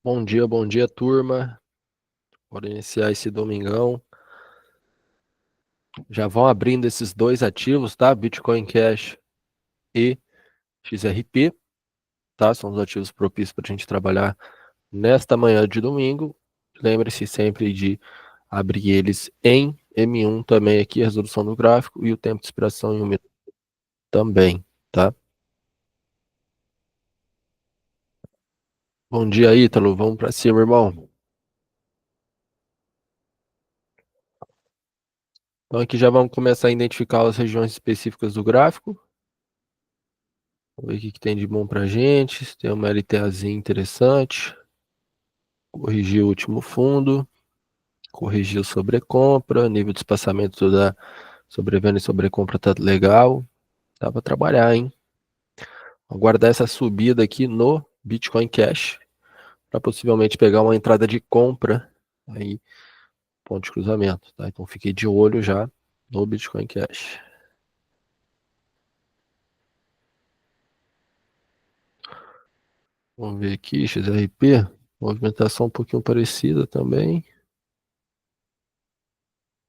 Bom dia, turma. Bora iniciar esse domingão. Já vão abrindo esses dois ativos, tá? Bitcoin Cash e XRP, tá? São os ativos propícios para a gente trabalhar nesta manhã de domingo. Lembre-se sempre de abrir eles em M1 também aqui, a resolução do gráfico e o tempo de expiração em 1 minuto também, tá? Bom dia, Ítalo. Vamos para cima, irmão. Então aqui já vamos começar a identificar as regiões específicas do gráfico. Vamos ver o que tem de bom pra gente. Se tem uma LTAzinha interessante. Corrigir o último fundo. Corrigir o sobrecompra. Nível de espaçamento da sobrevenda e sobrecompra tá legal. Dá pra trabalhar, hein? Aguardar essa subida aqui no Bitcoin Cash. Para possivelmente pegar uma entrada de compra. Aí, ponto de cruzamento, tá? Então fiquei de olho já no Bitcoin Cash. Vamos ver aqui, XRP. Movimentação um pouquinho parecida também.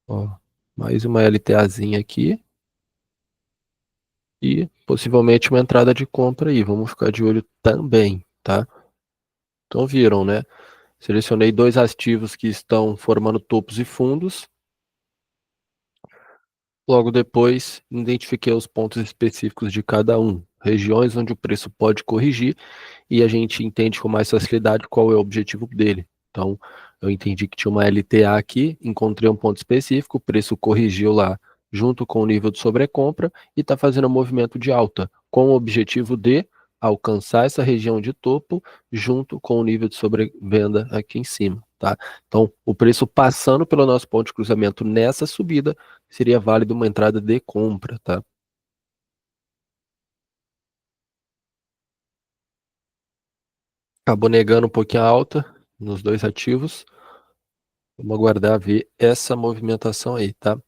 Ó, mais uma LTAzinha aqui. E possivelmente uma entrada de compra aí. Vamos ficar de olho também, tá? Então viram, né? Selecionei dois ativos que estão formando topos e fundos. Logo depois, identifiquei os pontos específicos de cada um, regiões onde o preço pode corrigir e a gente entende com mais facilidade qual é o objetivo dele. Então, eu entendi que tinha uma LTA aqui, encontrei um ponto específico, o preço corrigiu lá junto com o nível de sobrecompra e está fazendo um movimento de alta, com o objetivo de alcançar essa região de topo junto com o nível de sobrevenda aqui em cima, tá? Então, o preço passando pelo nosso ponto de cruzamento nessa subida seria válido uma entrada de compra, tá? Acabou negando um pouquinho a alta nos dois ativos. Vamos aguardar ver essa movimentação aí, tá?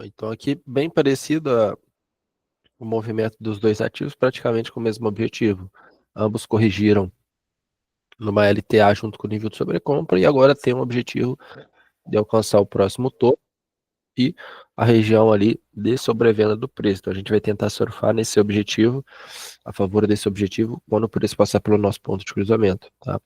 Então aqui bem parecido o movimento dos dois ativos, praticamente com o mesmo objetivo. Ambos corrigiram numa LTA junto com o nível de sobrecompra e agora tem um objetivo de alcançar o próximo topo e a região ali de sobrevenda do preço. Então a gente vai tentar surfar nesse objetivo, a favor desse objetivo, quando o preço passar pelo nosso ponto de cruzamento, tá?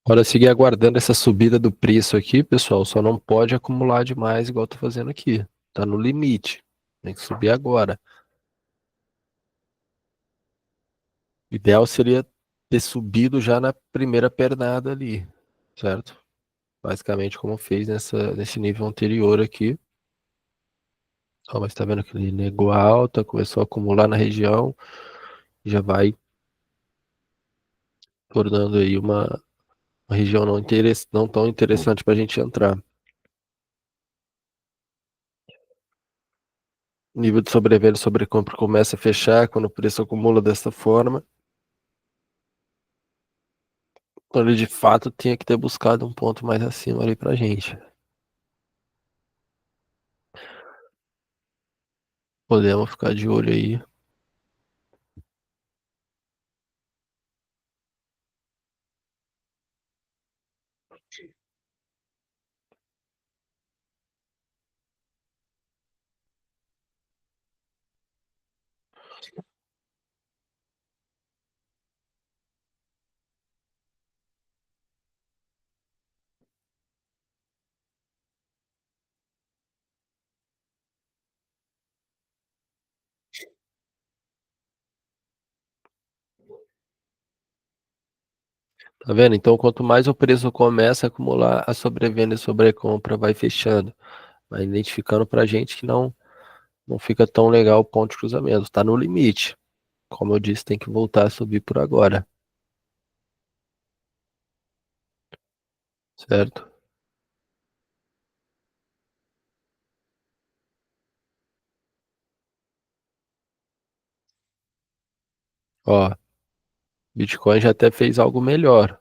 Bora seguir aguardando essa subida do preço aqui, pessoal. Só não pode acumular demais, igual eu tô fazendo aqui. Tá no limite. Tem que subir agora. O ideal seria ter subido já na primeira pernada ali, certo? Basicamente como fez nesse nível anterior aqui. Ó, mas tá vendo que ele negou a alta, começou a acumular na região, já vai tornando aí uma região não tão interessante para a gente entrar. O nível de sobrevenda e sobrecompra começa a fechar quando o preço acumula dessa forma. Então ele de fato tinha que ter buscado um ponto mais acima ali pra gente. Podemos ficar de olho aí. Tá vendo? Então, quanto mais o preço começa a acumular, a sobrevenda e sobrecompra vai fechando, vai identificando pra gente que não fica tão legal o ponto de cruzamento. Tá no limite. Como eu disse, tem que voltar a subir por agora, certo? Ó, Bitcoin já até fez algo melhor.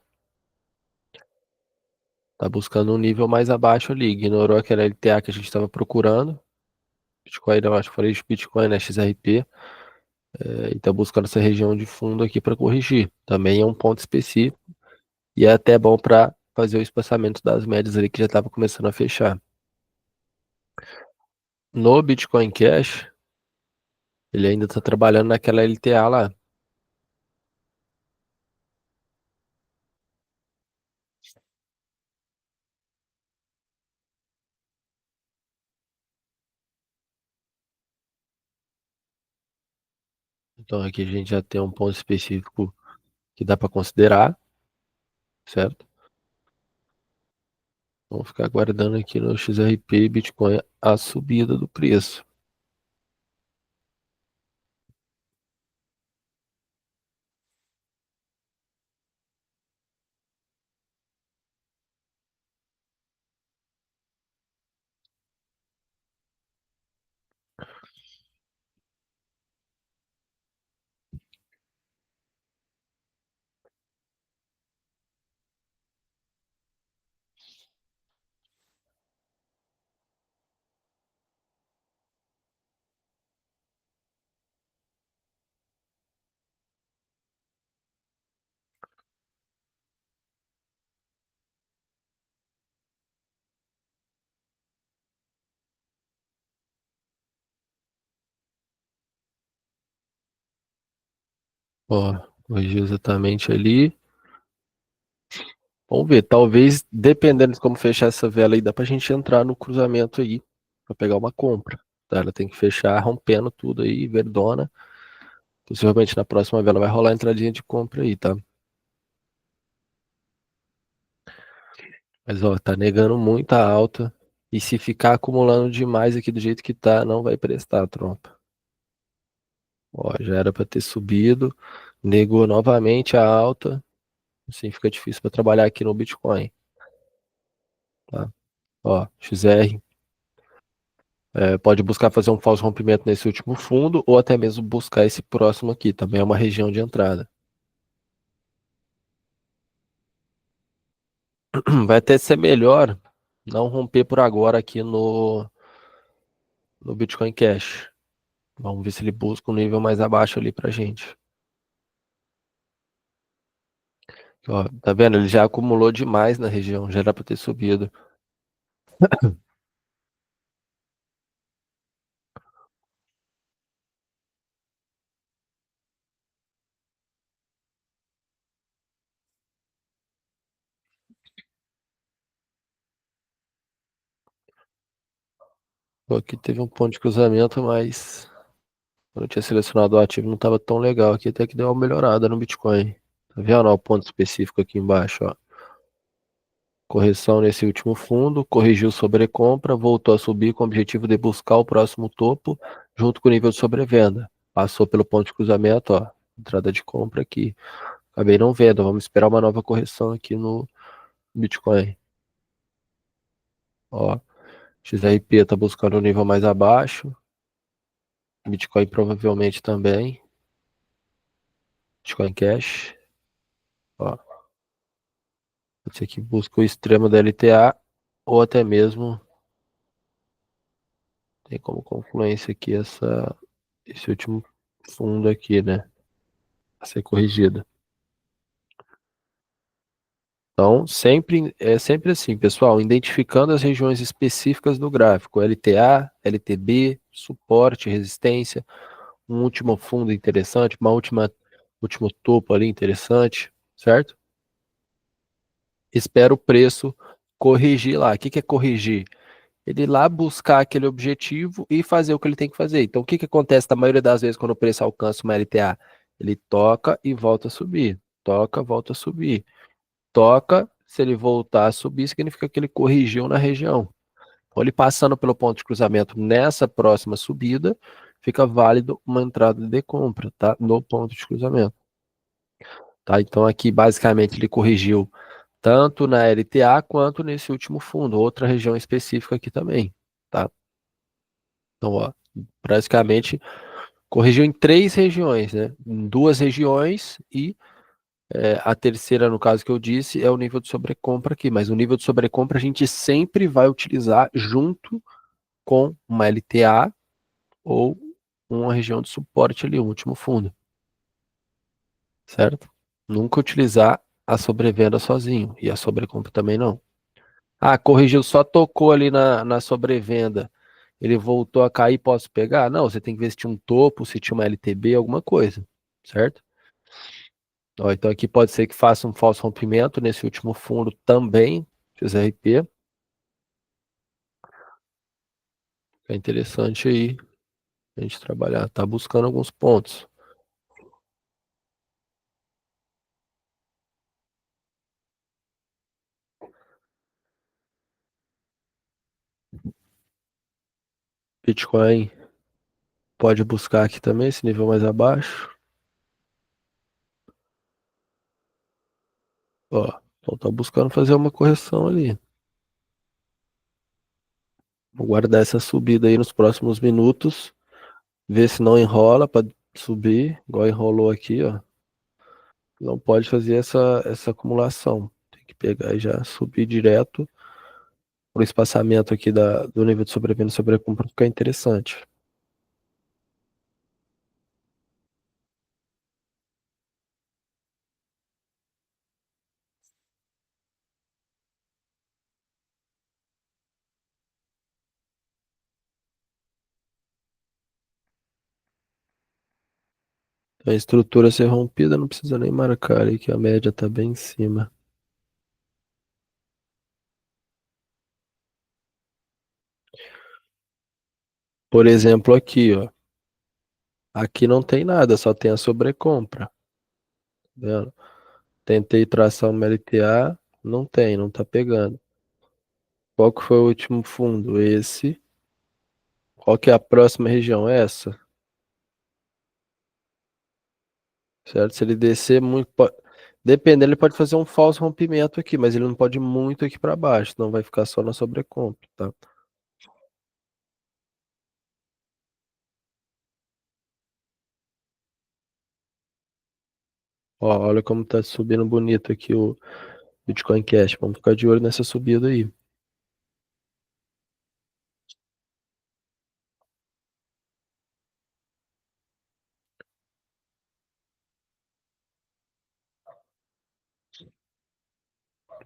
Tá buscando um nível mais abaixo ali. Ignorou aquela LTA que a gente estava procurando. Bitcoin, não, acho que falei de Bitcoin, né? XRP. E tá buscando essa região de fundo aqui para corrigir. Também é um ponto específico. E é até bom para fazer o espaçamento das médias ali que já estava começando a fechar. No Bitcoin Cash, ele ainda está trabalhando naquela LTA lá. Então aqui a gente já tem um ponto específico que dá para considerar, certo? Vamos ficar aguardando aqui no XRP e Bitcoin a subida do preço. Ó, corrigiu exatamente ali. Vamos ver, talvez, dependendo de como fechar essa vela aí, dá pra gente entrar no cruzamento aí, pra pegar uma compra. Tá? Ela tem que fechar rompendo tudo aí, verdona. Possivelmente na próxima vela vai rolar a entradinha de compra aí, tá? Mas ó, tá negando muita alta. E se ficar acumulando demais aqui do jeito que tá, não vai prestar, tropa. Ó, já era pra ter subido. Negou novamente a alta. Assim fica difícil pra trabalhar aqui no Bitcoin, tá? Ó, XR. Pode buscar fazer um falso rompimento nesse último fundo ou até mesmo buscar esse próximo aqui. Também é uma região de entrada. Vai até ser melhor não romper por agora aqui no Bitcoin Cash. Vamos ver se ele busca um nível mais abaixo ali pra gente. Ó, tá vendo? Ele já acumulou demais na região, já era pra ter subido. Ó, aqui teve um ponto de cruzamento, mas quando eu tinha selecionado o ativo não estava tão legal. Aqui até que deu uma melhorada no Bitcoin. Tá vendo? Ó, o ponto específico aqui embaixo, ó. Correção nesse último fundo, corrigiu sobrecompra, voltou a subir com o objetivo de buscar o próximo topo, junto com o nível de sobrevenda. Passou pelo ponto de cruzamento, ó, entrada de compra aqui. Acabei não vendo, vamos esperar uma nova correção aqui no Bitcoin. Ó, XRP tá buscando um nível mais abaixo, Bitcoin provavelmente também, Bitcoin Cash, ó. Pode ser que busque o extremo da LTA ou até mesmo tem como confluência aqui esse último fundo aqui, né? A ser corrigido. Então, sempre assim, pessoal, identificando as regiões específicas do gráfico, LTA, LTB, suporte, resistência, um último fundo interessante, último topo ali interessante, certo? Espera o preço corrigir lá. O que que é corrigir? Ele ir lá buscar aquele objetivo e fazer o que ele tem que fazer. Então, o que que acontece na maioria das vezes quando o preço alcança uma LTA? Ele toca e volta a subir. Toca, volta a subir. Toca, se ele voltar a subir, significa que ele corrigiu na região. Então, ele passando pelo ponto de cruzamento nessa próxima subida, fica válido uma entrada de compra, tá? No ponto de cruzamento. Tá? Então, aqui, basicamente, ele corrigiu tanto na LTA quanto nesse último fundo, outra região específica aqui também, tá? Então, ó, praticamente corrigiu em três regiões, né? Em duas regiões e a terceira, no caso que eu disse, é o nível de sobrecompra aqui. Mas o nível de sobrecompra a gente sempre vai utilizar junto com uma LTA ou uma região de suporte ali, o último fundo, certo? Nunca utilizar a sobrevenda sozinho e a sobrecompra também não. Ah, corrigiu, só tocou ali na sobrevenda. Ele voltou a cair, posso pegar? Não, você tem que ver se tinha um topo, se tinha uma LTB, alguma coisa, certo? Ó, então aqui pode ser que faça um falso rompimento nesse último fundo também, XRP. É interessante aí a gente trabalhar. Tá buscando alguns pontos. Bitcoin pode buscar aqui também, esse nível mais abaixo. Ó, então tá buscando fazer uma correção ali. Vou guardar essa subida aí nos próximos minutos. Ver se não enrola para subir, igual enrolou aqui, ó. Não pode fazer essa acumulação. Tem que pegar e já subir direto para o espaçamento aqui do nível de sobrevenda e sobrecompra ficar interessante. A estrutura ser rompida, não precisa nem marcar aí que a média está bem em cima. Por exemplo, aqui, ó. Aqui não tem nada, só tem a sobrecompra. Tá vendo? Tentei traçar uma LTA, não tem, não tá pegando. Qual que foi o último fundo? Esse. Qual que é a próxima região? Essa, certo? Se ele descer muito, dependendo, ele pode fazer um falso rompimento aqui, mas ele não pode ir muito aqui para baixo, não vai ficar só na sobrecompra, tá? Ó, olha como tá subindo bonito aqui o Bitcoin Cash. Vamos ficar de olho nessa subida aí.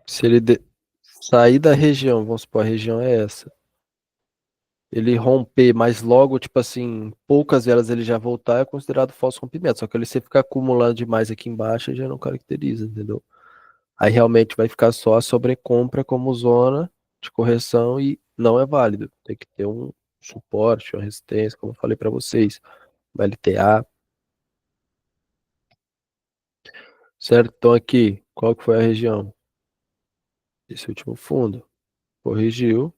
Se ele sair da região, vamos supor, a região é essa. Ele romper, mas logo, tipo assim, poucas velas ele já voltar, é considerado falso rompimento. Só que ele se ficar acumulando demais aqui embaixo, já não caracteriza, entendeu? Aí realmente vai ficar só a sobrecompra como zona de correção e não é válido. Tem que ter um suporte, uma resistência, como eu falei para vocês, uma LTA, certo? Então aqui, qual que foi a região? Esse último fundo. Corrigiu,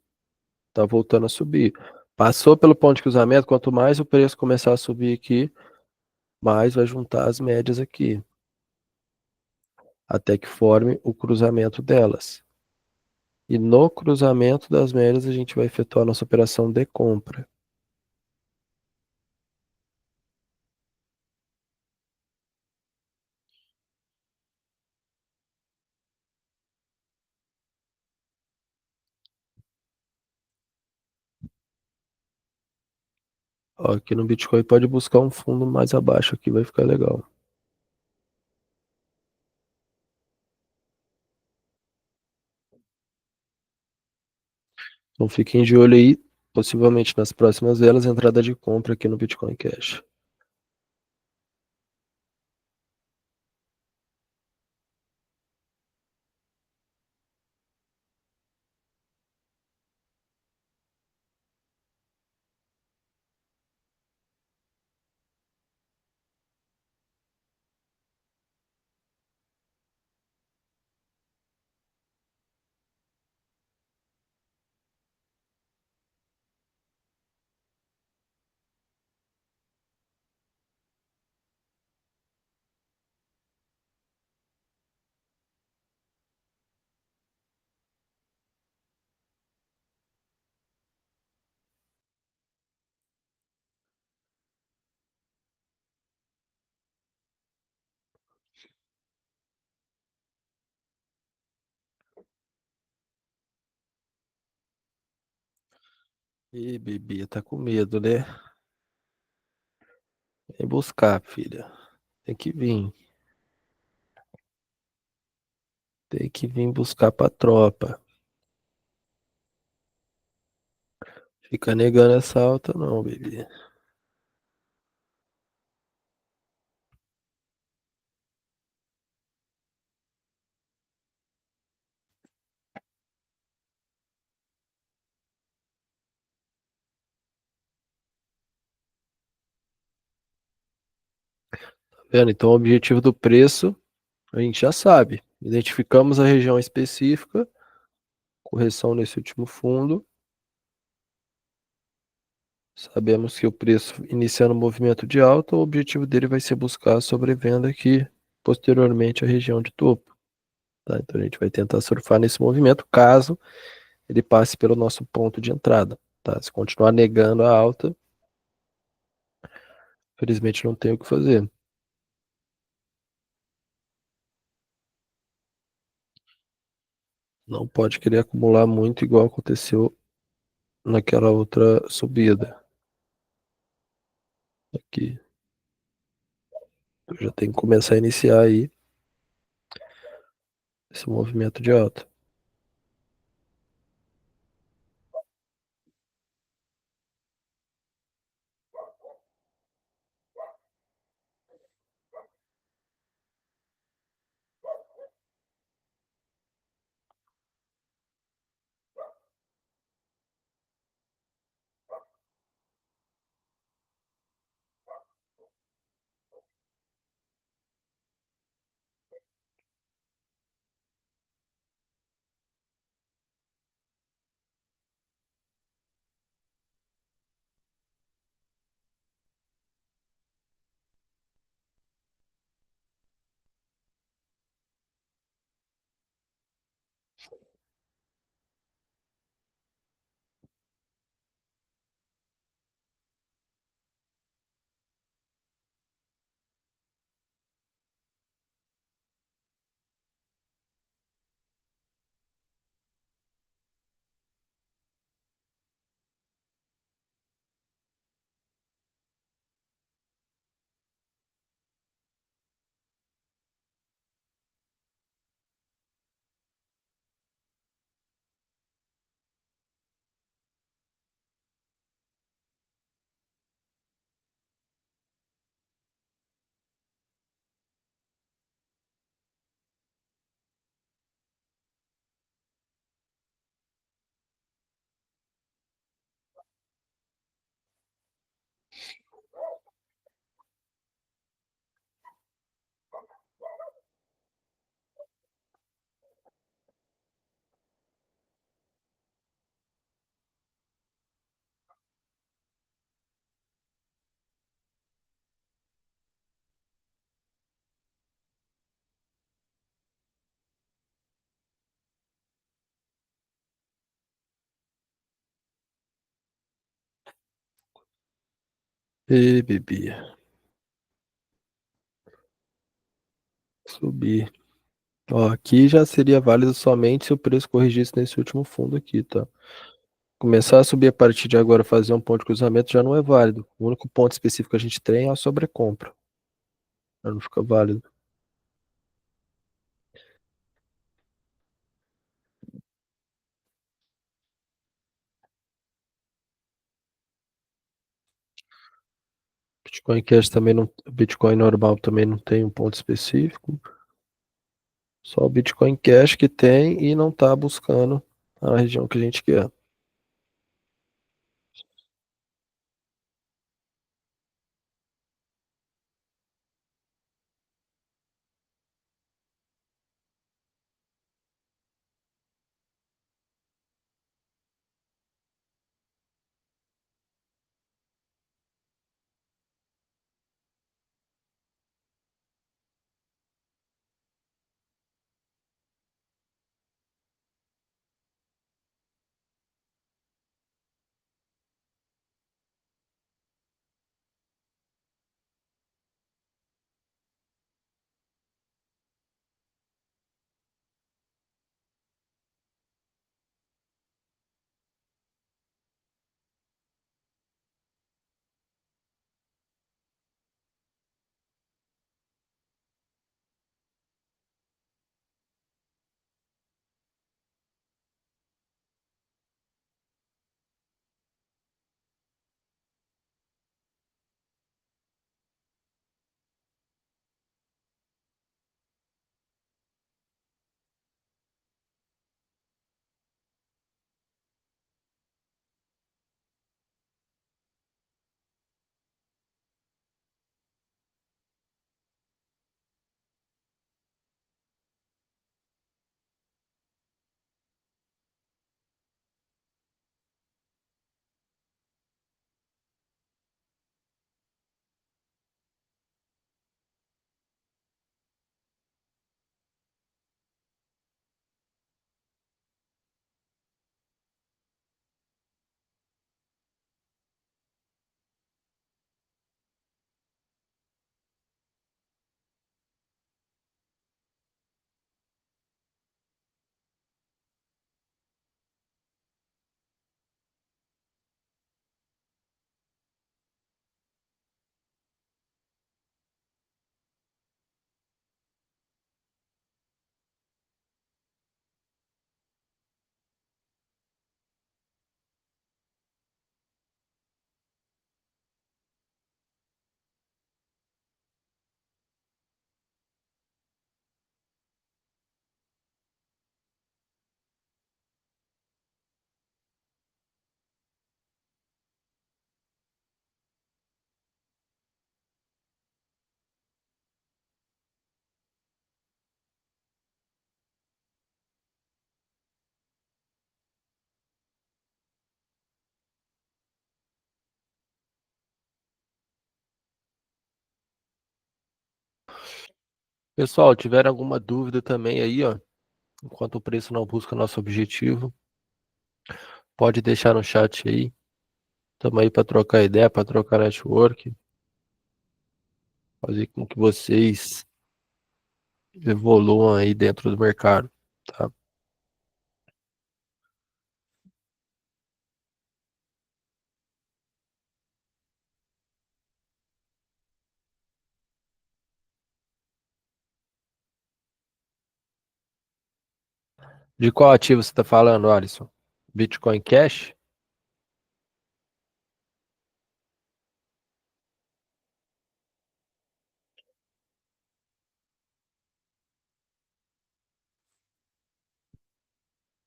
tá voltando a subir. Passou pelo ponto de cruzamento, quanto mais o preço começar a subir aqui, mais vai juntar as médias aqui, até que forme o cruzamento delas. E no cruzamento das médias a gente vai efetuar a nossa operação de compra. Ó, aqui no Bitcoin pode buscar um fundo mais abaixo aqui, vai ficar legal. Então fiquem de olho aí, possivelmente nas próximas velas, entrada de compra aqui no Bitcoin Cash. Ih, Bibi, tá com medo, né? Vem buscar, filha. Tem que vir. Tem que vir buscar pra tropa. Fica negando essa alta, não, Bibi. Tá vendo? Então, o objetivo do preço, a gente já sabe. Identificamos a região específica, correção nesse último fundo. Sabemos que o preço iniciando o movimento de alta, o objetivo dele vai ser buscar a sobrevenda aqui, posteriormente a região de topo. Tá? Então a gente vai tentar surfar nesse movimento, caso ele passe pelo nosso ponto de entrada. Tá? Se continuar negando a alta, felizmente não tem o que fazer. Não pode querer acumular muito igual aconteceu naquela outra subida. Aqui. Eu já tem que começar a iniciar aí esse movimento de alta. E bebê, subir. Ó, aqui já seria válido somente se o preço corrigisse nesse último fundo aqui, tá? Começar a subir a partir de agora, fazer um ponto de cruzamento já não é válido. O único ponto específico que a gente tem é a sobrecompra. Já não fica válido. Bitcoin Cash também não, Bitcoin normal também não tem um ponto específico. Só o Bitcoin Cash que tem e não está buscando a região que a gente quer. Pessoal, tiver alguma dúvida também aí, ó, enquanto o preço não busca nosso objetivo, pode deixar no chat aí. Estamos aí para trocar ideia, para trocar network, fazer com que vocês evoluam aí dentro do mercado, tá? De qual ativo você está falando, Alisson? Bitcoin Cash?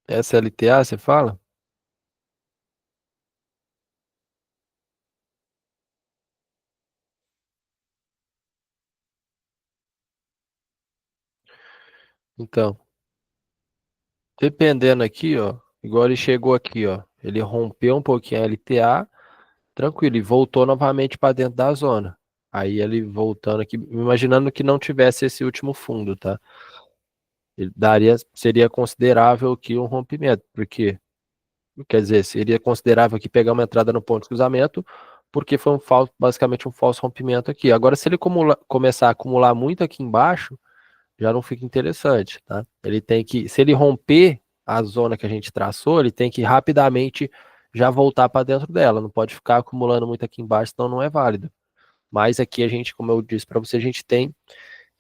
SLTA, você fala? Então, dependendo aqui, ó, igual ele chegou aqui, ó, ele rompeu um pouquinho a LTA, tranquilo, e voltou novamente para dentro da zona. Aí ele voltando aqui, imaginando que não tivesse esse último fundo, tá? Ele daria, seria considerável aqui um rompimento, porque, quer dizer, seria considerável aqui pegar uma entrada no ponto de cruzamento, porque foi basicamente um falso rompimento aqui. Agora, se ele começar a acumular muito aqui embaixo, já não fica interessante, tá? Ele tem que, se ele romper a zona que a gente traçou, ele tem que rapidamente já voltar para dentro dela. Não pode ficar acumulando muito aqui embaixo, senão não é válido. Mas aqui a gente, como eu disse para você, a gente tem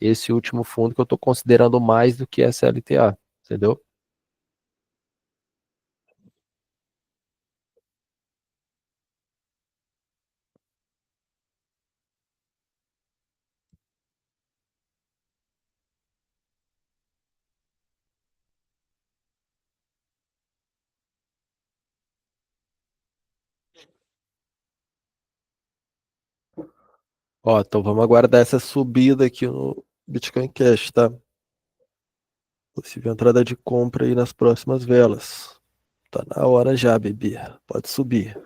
esse último fundo que eu estou considerando mais do que essa LTA, entendeu? Ó, então vamos aguardar essa subida aqui no Bitcoin Cash, tá? Possível entrada de compra aí nas próximas velas. Tá na hora já, bebê. Pode subir.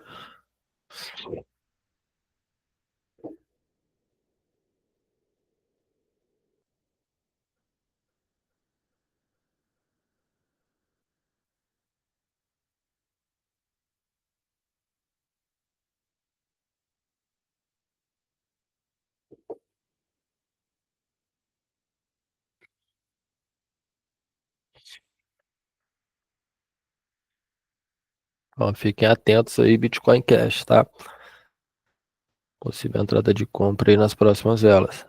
Ó, fiquem atentos aí, Bitcoin Cash, tá? Possível entrada de compra aí nas próximas velas.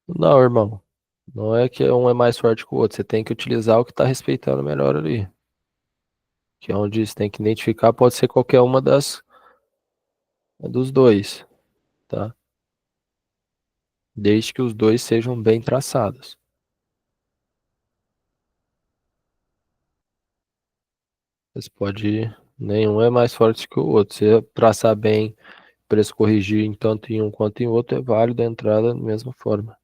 Não, irmão. Não é que um é mais forte que o outro. Você tem que utilizar o que está respeitando melhor ali. Que é onde você tem que identificar, pode ser qualquer uma dos dois, tá? Desde que os dois sejam bem traçados. Você pode. Nenhum é mais forte que o outro. Se você traçar bem, preço corrigir em tanto em um quanto em outro, é válido a entrada da mesma forma.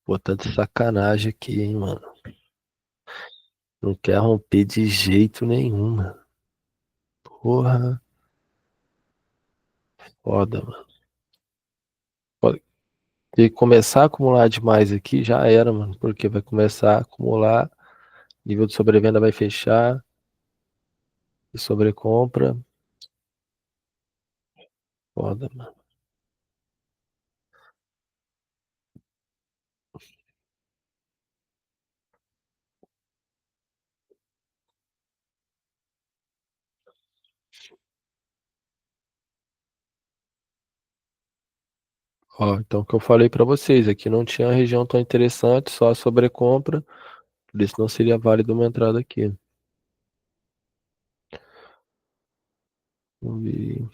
Pô, tanta sacanagem aqui, hein, mano. Não quer romper de jeito nenhum, mano. Porra, foda, mano. Pode- Se começar a acumular demais aqui, já era, mano. Porque vai começar a acumular, nível de sobrevenda vai fechar, e sobrecompra, foda, mano. Ó, então o que eu falei pra vocês, aqui não tinha uma região tão interessante, só a sobrecompra, por isso não seria válido uma entrada aqui. Vamos ver.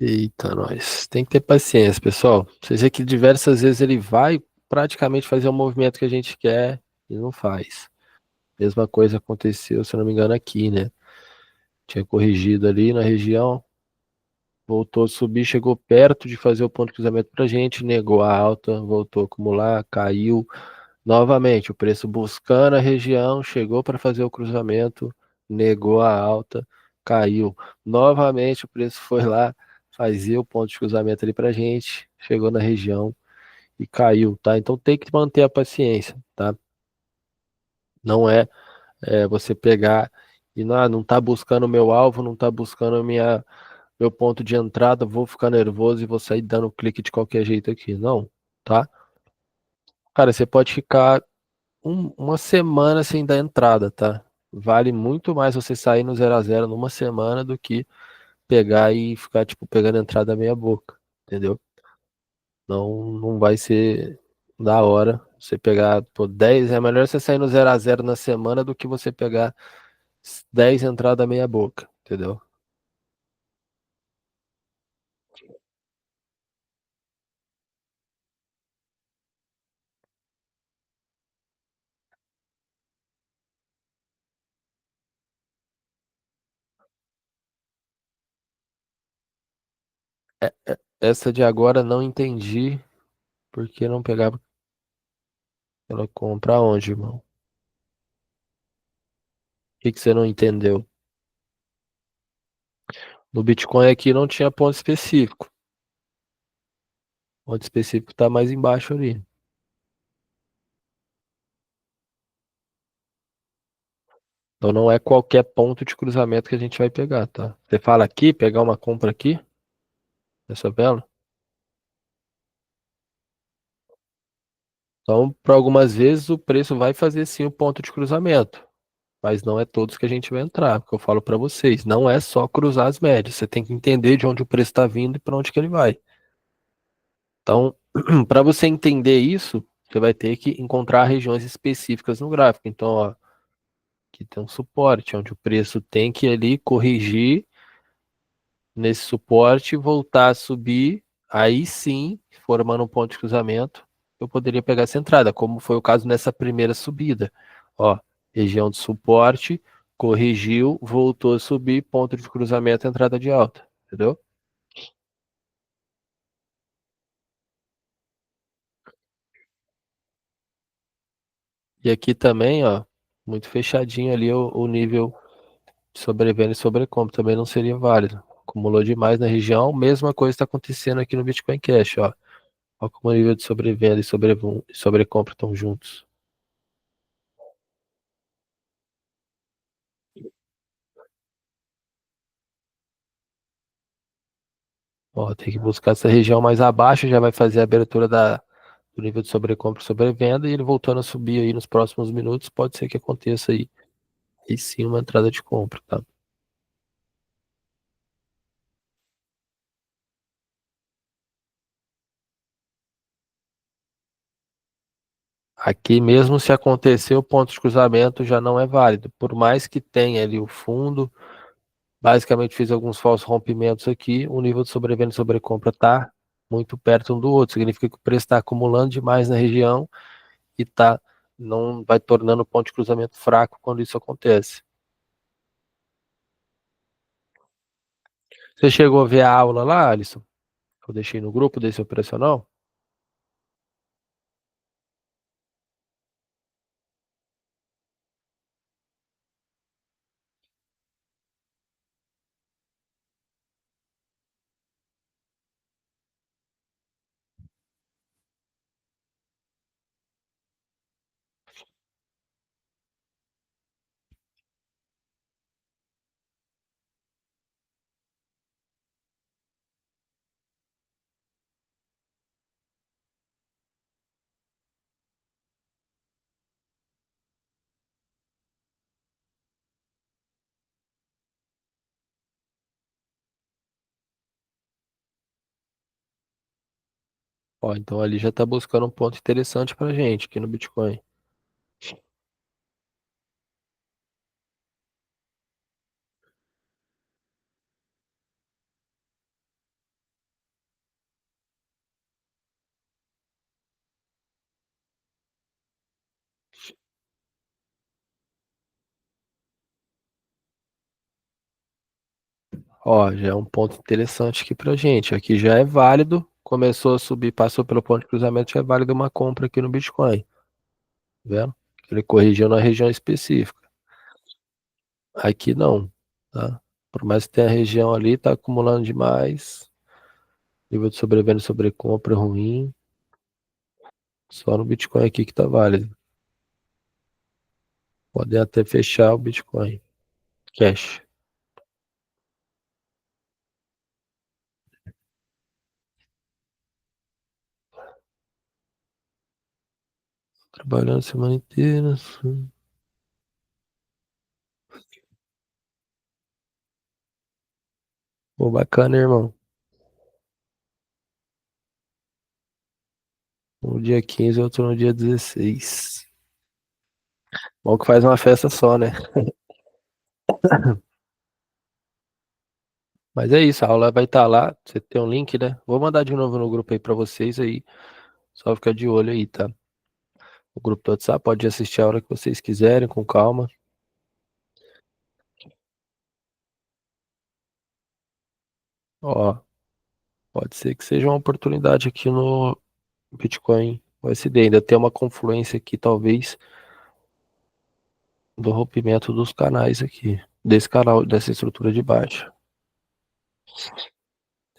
Eita, nós. Tem que ter paciência, pessoal. Vocês vê que diversas vezes ele vai praticamente fazer o movimento que a gente quer e não faz. Mesma coisa aconteceu, se eu não me engano, aqui, né? Tinha corrigido ali na região, voltou a subir, chegou perto de fazer o ponto de cruzamento pra gente, negou a alta, voltou a acumular, caiu. Novamente, o preço buscando a região, chegou para fazer o cruzamento, negou a alta, caiu. Novamente, o preço foi lá, fazia o ponto de cruzamento ali para gente, chegou na região e caiu, tá? Então tem que manter a paciência, tá? Não é, você pegar e não tá buscando o meu alvo, não tá buscando meu ponto de entrada, vou ficar nervoso e vou sair dando clique de qualquer jeito aqui. Não, tá? Cara, você pode ficar uma semana sem dar entrada, tá? Vale muito mais você sair no 0 a 0 numa semana do que pegar e ficar, tipo, pegando entrada meia boca, entendeu? Não vai ser da hora você pegar, pô, 10, é melhor você sair no 0 a 0 na semana do que você pegar 10 entradas meia boca, entendeu? Essa de agora não entendi porque não pegava ela compra onde, irmão? O que que você não entendeu? No Bitcoin aqui não tinha ponto específico. O ponto específico tá mais embaixo ali. Então não é qualquer ponto de cruzamento que a gente vai pegar, tá? Você fala aqui, pegar uma compra aqui, nessa vela. Então, para algumas vezes o preço vai fazer sim o ponto de cruzamento, mas não é todos que a gente vai entrar, porque eu falo para vocês, não é só cruzar as médias, você tem que entender de onde o preço está vindo e para onde que ele vai. Então, para você entender isso, você vai ter que encontrar regiões específicas no gráfico. Então, ó, aqui tem um suporte, onde o preço tem que ali corrigir nesse suporte, voltar a subir, aí sim, formando um ponto de cruzamento, eu poderia pegar essa entrada, como foi o caso nessa primeira subida. Ó, região de suporte, corrigiu, voltou a subir, ponto de cruzamento, entrada de alta, entendeu? E aqui também, ó, muito fechadinho ali o nível de sobrevenda e sobrecompra, também não seria válido. Acumulou demais na região, mesma coisa está acontecendo aqui no Bitcoin Cash, ó. Olha como o nível de sobrevenda e sobrecompra estão juntos. Ó, tem que buscar essa região mais abaixo, já vai fazer a abertura do nível de sobrecompra e sobrevenda, e ele voltando a subir aí nos próximos minutos, pode ser que aconteça aí. E sim, uma entrada de compra, tá? Aqui mesmo se acontecer o ponto de cruzamento já não é válido, por mais que tenha ali o fundo, basicamente fiz alguns falsos rompimentos aqui, o nível de sobrevenda e sobrecompra tá muito perto um do outro, significa que o preço está acumulando demais na região e tá, não vai tornando o ponto de cruzamento fraco quando isso acontece. Você chegou a ver a aula lá, Alisson? Que eu deixei no grupo desse operacional? Ó, então ali já está buscando um ponto interessante para gente aqui no Bitcoin. Ó, já é um ponto interessante aqui para gente. Aqui já é válido. Começou a subir, passou pelo ponto de cruzamento, já é válido uma compra aqui no Bitcoin. Tá vendo? Ele corrigiu na região específica. Aqui não, tá? Por mais que tenha a região ali, tá acumulando demais. Nível de sobrevenda e sobrecompra ruim. Só no Bitcoin aqui que tá válido. Podem até fechar o Bitcoin Cash. Trabalhando a semana inteira. Pô, bacana, irmão. Um no dia 15, outro no dia 16. Bom que faz uma festa só, né? Mas é isso, a aula vai estar lá. Você tem um link, né? Vou mandar de novo no grupo aí pra vocês aí. Só ficar de olho aí, tá? O grupo do WhatsApp pode assistir a hora que vocês quiserem, com calma. Ó, Pode ser que seja uma oportunidade aqui no Bitcoin USD. Ainda tem uma confluência aqui, talvez, do rompimento dos canais aqui. Desse canal, dessa estrutura de baixo.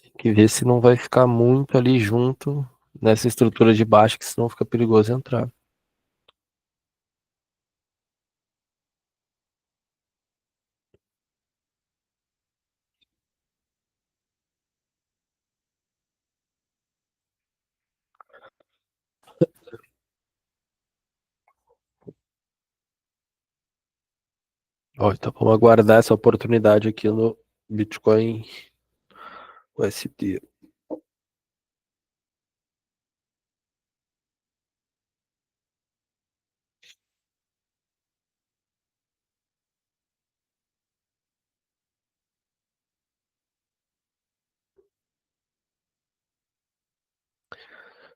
Tem que ver se não vai ficar muito ali junto nessa estrutura de baixo, que senão fica perigoso entrar. Ó, então vamos aguardar essa oportunidade aqui no Bitcoin USD.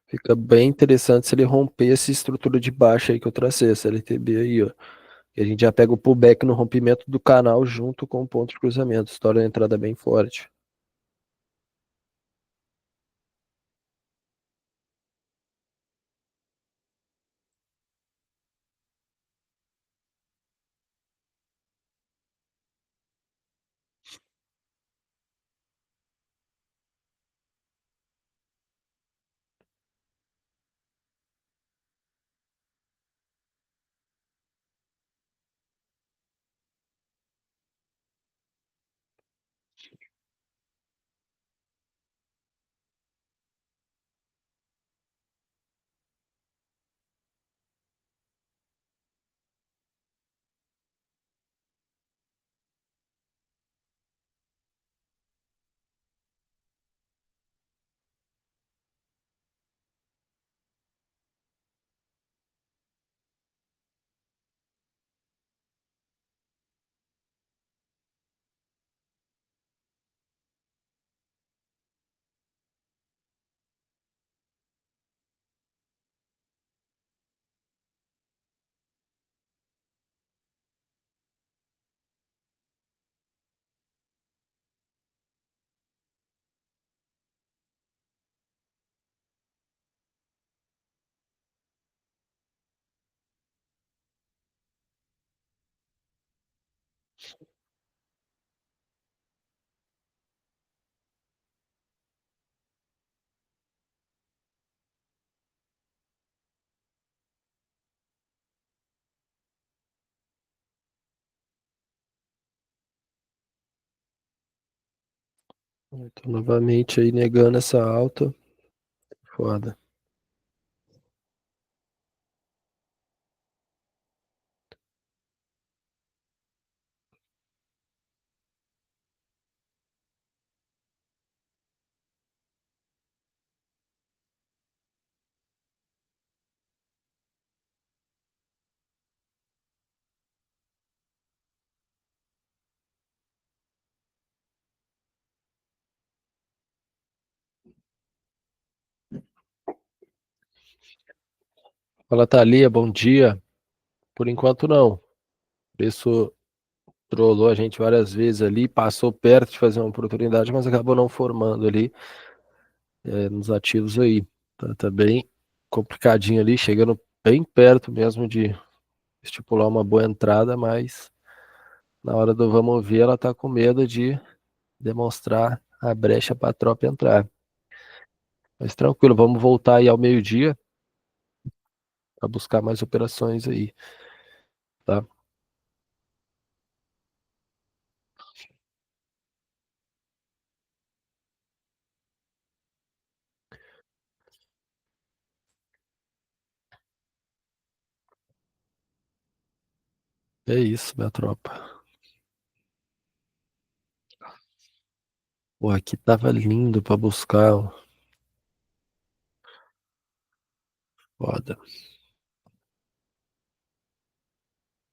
Fica bem interessante se ele romper essa estrutura de baixa aí que eu tracei, essa LTB aí, ó. E a gente já pega o pullback no rompimento do canal junto com o ponto de cruzamento. História de entrada bem forte. Então, novamente aí negando essa alta. Foda. Fala, Thalia, bom dia. Por enquanto não. O preço trollou a gente várias vezes ali, passou perto de fazer uma oportunidade, mas acabou não formando ali nos ativos aí. Tá bem complicadinho ali, chegando bem perto mesmo de estipular uma boa entrada, mas na hora do vamos ver, ela tá com medo de demonstrar a brecha para a tropa entrar. Mas tranquilo, vamos voltar aí ao meio-dia para buscar mais operações aí, tá? É isso, minha tropa. Pô, aqui tava lindo para buscar, ó. Foda.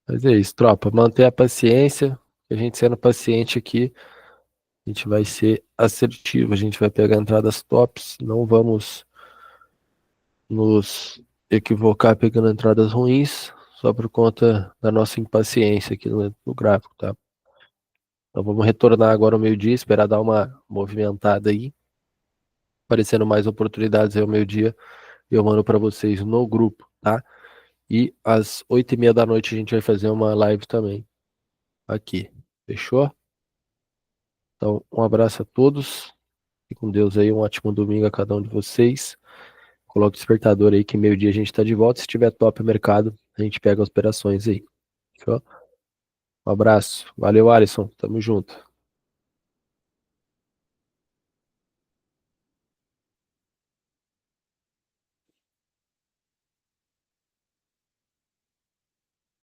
Mas é isso, tropa. Manter a paciência. A gente sendo paciente aqui, a gente vai ser assertivo. A gente vai pegar entradas tops. Não vamos nos equivocar pegando entradas ruins, só por conta da nossa impaciência aqui no gráfico, tá? Então vamos retornar agora ao meio-dia, esperar dar uma movimentada aí. aparecendo mais oportunidades aí ao meio-dia, eu mando para vocês no grupo, tá? E às 8h30 da noite a gente vai fazer uma live também aqui. Fechou? Então, um abraço a todos. Fique com Deus aí, um ótimo domingo a cada um de vocês. Coloque o despertador aí que meio-dia a gente tá de volta. Se tiver top mercado, a gente pega as operações aí. Fechou? Um abraço. Valeu, Alisson. Tamo junto.